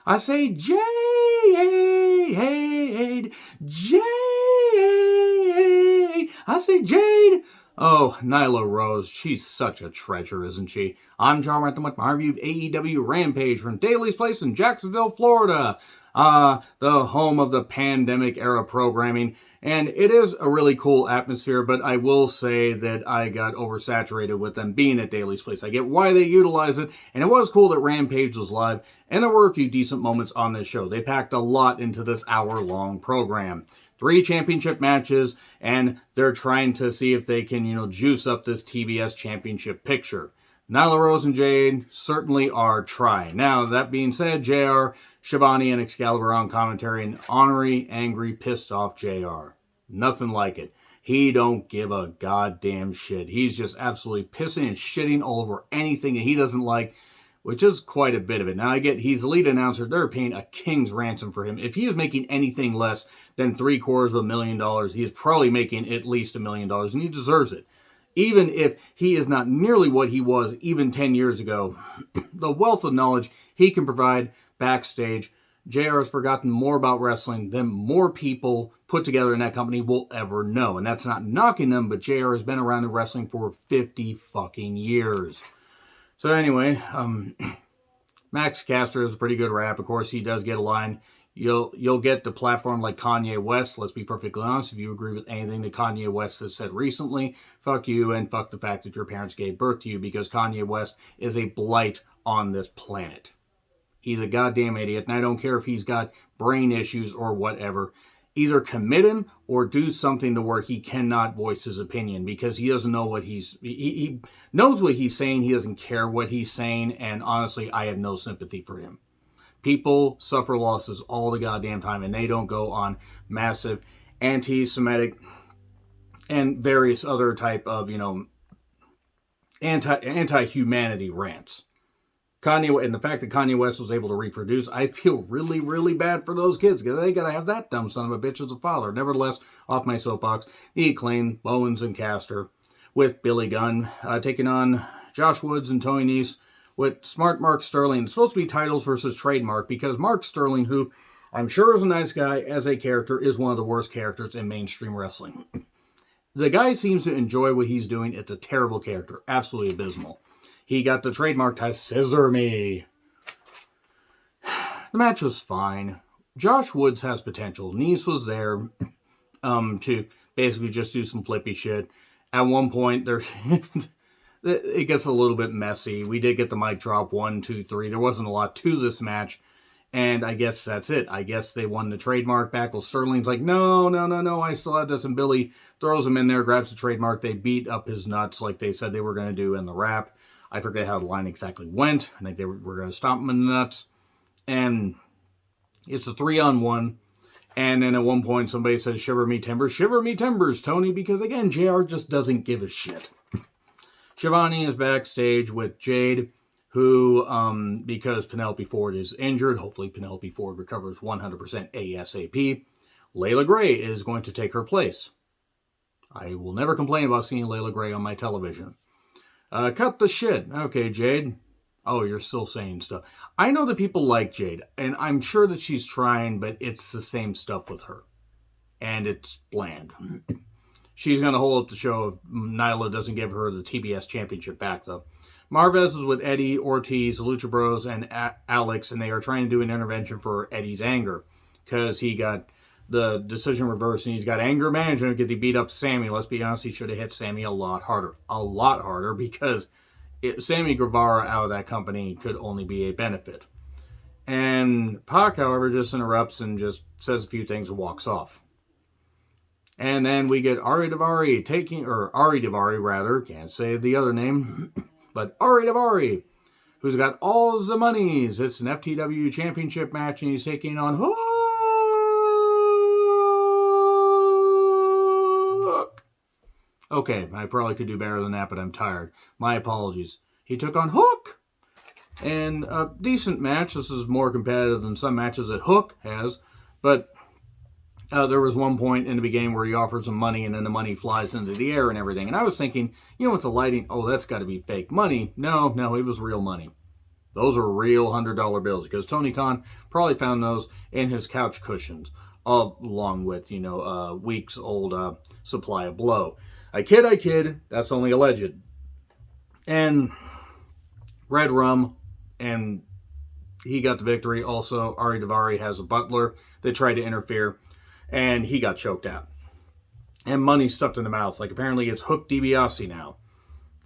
I say Jade, Jade. I say Jade. Oh, Nyla Rose, she's such a treasure, isn't she? I'm John Rantham with my review of AEW Rampage from Daly's Place in Jacksonville, Florida. The home of the pandemic era programming. And it is a really cool atmosphere, but I will say that I got oversaturated with them being at Daly's Place. I get why they utilize it, and it was cool that Rampage was live, and there were a few decent moments on this show. They packed a lot into this hour-long program. 3 championship matches, and they're trying to see if they can, juice up this TBS championship picture. Nyla Rose and Jade certainly are trying. Now, that being said, JR, Shivani, and Excalibur on commentary, and ornery, angry, pissed off JR. Nothing like it. He don't give a goddamn shit. He's just absolutely pissing and shitting all over anything that he doesn't like, which is quite a bit of it. Now, I get he's the lead announcer. They're paying a king's ransom for him. If he is making anything less than $750,000, he is probably making at least $1 million, and he deserves it. Even if he is not nearly what he was even 10 years ago, the wealth of knowledge he can provide backstage, JR has forgotten more about wrestling than more people put together in that company will ever know. And that's not knocking them, but JR has been around in wrestling for 50 fucking years. So anyway, Max Caster is a pretty good rap. Of course, he does get a line. You'll get the platform like Kanye West. Let's be perfectly honest. If you agree with anything that Kanye West has said recently, fuck you and fuck the fact that your parents gave birth to you, because Kanye West is a blight on this planet. He's a goddamn idiot, and I don't care if he's got brain issues or whatever. Either commit him or do something to where he cannot voice his opinion, because he doesn't know what he knows what he's saying. He doesn't care what he's saying, and honestly, I have no sympathy for him. People suffer losses all the goddamn time, and they don't go on massive anti-Semitic and various other type of, anti-humanity rants. Kanye, and the fact that Kanye West was able to reproduce, I feel really, really bad for those kids, because they gotta have that dumb son of a bitch as a father. Nevertheless, off my soapbox, the Acclaim, Bowens, and Caster, with Billy Gunn, taking on Josh Woods and Tony Nese, with Smart Mark Sterling. It's supposed to be titles versus trademark, because Mark Sterling, who I'm sure is a nice guy as a character, is one of the worst characters in mainstream wrestling. The guy seems to enjoy what he's doing. It's a terrible character. Absolutely abysmal. He got the trademark to Scissor Me. The match was fine. Josh Woods has potential. Nese was there to basically just do some flippy shit. At one point, there's... it gets a little bit messy. We did get the mic drop 1, 2, 3. There wasn't a lot to this match. And I guess that's it. I guess they won the trademark back. Well, Sterling's like, no, I still have this. And Billy throws him in there, grabs the trademark. They beat up his nuts like they said they were going to do in the rap. I forget how the line exactly went. I think they were going to stomp him in the nuts. And it's a 3-on-1. And then at one point, somebody says, shiver me timbers, Tony. Because again, JR just doesn't give a shit. Shivani is backstage with Jade, who, because Penelope Ford is injured, hopefully Penelope Ford recovers 100% ASAP, Layla Gray is going to take her place. I will never complain about seeing Layla Gray on my television. Cut the shit. Okay, Jade. Oh, you're still saying stuff. I know that people like Jade, and I'm sure that she's trying, but it's the same stuff with her. And it's bland. She's going to hold up the show if Nyla doesn't give her the TBS championship back, though. Marvez is with Eddie, Ortiz, Lucha Bros, and Alex, and they are trying to do an intervention for Eddie's anger, because he got the decision reversed, and he's got anger management because he beat up Sammy. Let's be honest, he should have hit Sammy a lot harder, because Sammy Guevara out of that company could only be a benefit. And Pac, however, just interrupts and just says a few things and walks off. And then we get Ari Daivari can't say the other name, but Ari Daivari, who's got all the monies. It's an FTW championship match, and he's taking on Hook. Okay, I probably could do better than that, but I'm tired. My apologies. He took on Hook. And a decent match. This is more competitive than some matches that Hook has, but there was one point in the beginning where he offers some money, and then the money flies into the air and everything. And I was thinking, with the lighting, oh, that's got to be fake money. No, it was real money. Those are real $100 bills because Tony Khan probably found those in his couch cushions, along with, weeks old supply of blow. I kid. That's only alleged. And Red Rum, and he got the victory. Also, Ari Daivari has a butler that tried to interfere, and he got choked out. And money stuffed in the mouth. Like, apparently it's Hook DiBiase now.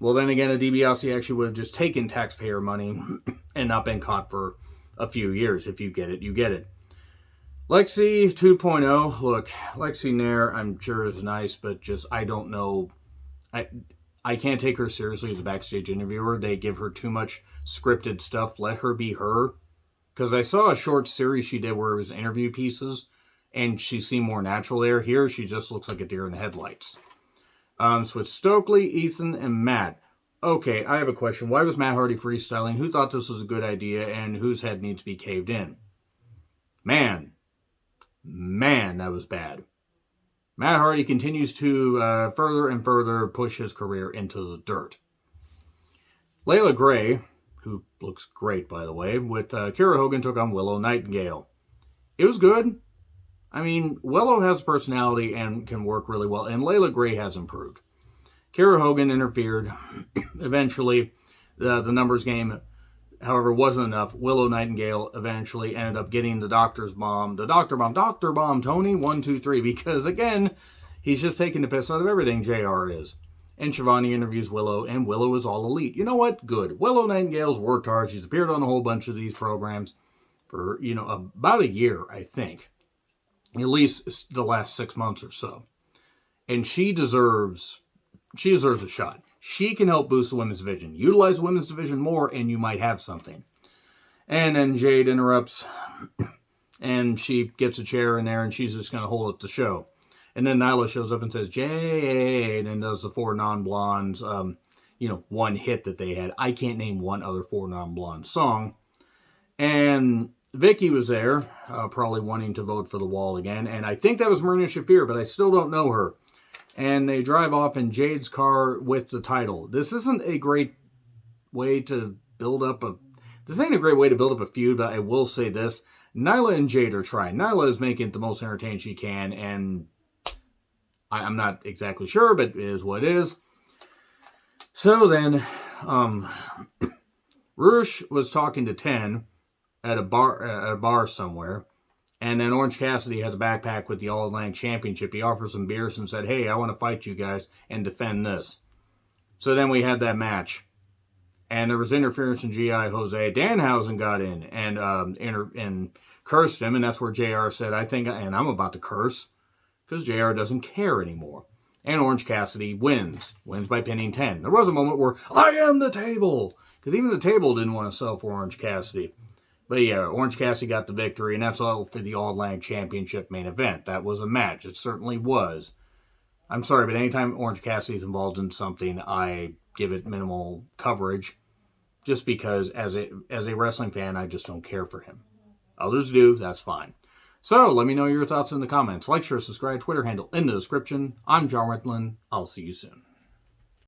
Well, then again, a DiBiase actually would have just taken taxpayer money and not been caught for a few years. If you get it, you get it. Lexi 2.0. Look, Lexi Nair, I'm sure is nice, but just, I don't know. I can't take her seriously as a backstage interviewer. They give her too much scripted stuff. Let her be her. Because I saw a short series she did where it was interview pieces, and she seemed more natural there. Here, she just looks like a deer in the headlights. So it's Stokely, Ethan, and Matt. Okay, I have a question. Why was Matt Hardy freestyling? Who thought this was a good idea, and whose head needs to be caved in? Man, that was bad. Matt Hardy continues to further and further push his career into the dirt. Layla Gray, who looks great, by the way, with Kira Hogan took on Willow Nightingale. It was good. I mean, Willow has personality and can work really well, and Layla Gray has improved. Kira Hogan interfered. Eventually, the numbers game, however, wasn't enough. Willow Nightingale eventually ended up getting the Doctor Bomb, Tony, 1, 2, 3, because, again, he's just taking the piss out of everything JR is. And Shivani interviews Willow, and Willow is all elite. You know what? Good. Willow Nightingale's worked hard. She's appeared on a whole bunch of these programs for, about a year, I think. At least the last 6 months or so. And she deserves a shot. She can help boost the women's division. Utilize the women's division more, and you might have something. And then Jade interrupts, and she gets a chair in there, and she's just going to hold up the show. And then Nyla shows up and says, Jade, and does the 4 non-blondes, one hit that they had. I can't name one other 4 non-blonde song. And Vicky was there, probably wanting to vote for the wall again. And I think that was Marina Shafir, but I still don't know her. And they drive off in Jade's car with the title. This isn't a great way to build up a feud, but I will say this. Nyla and Jade are trying. Nyla is making it the most entertaining she can, and I'm not exactly sure, but it is what it is. So then, Rush was talking to Ten at a bar somewhere, and then Orange Cassidy has a backpack with the All-Atlantic Championship. He offers some beers and said, hey, I want to fight you guys and defend this. So then we had that match. And there was interference from G.I. Jose. Danhausen got in and cursed him, and that's where JR said, and I'm about to curse, because JR doesn't care anymore. And Orange Cassidy wins by pinning 10. There was a moment where, I am the table, because even the table didn't want to sell for Orange Cassidy. But yeah, Orange Cassidy got the victory, and that's all for the All-Atlantic Championship main event. That was a match. It certainly was. I'm sorry, but anytime Orange Cassidy's involved in something, I give it minimal coverage, just because as a wrestling fan, I just don't care for him. Others do, that's fine. So, let me know your thoughts in the comments. Like, share, subscribe, Twitter handle in the description. I'm John Ritlin. I'll see you soon.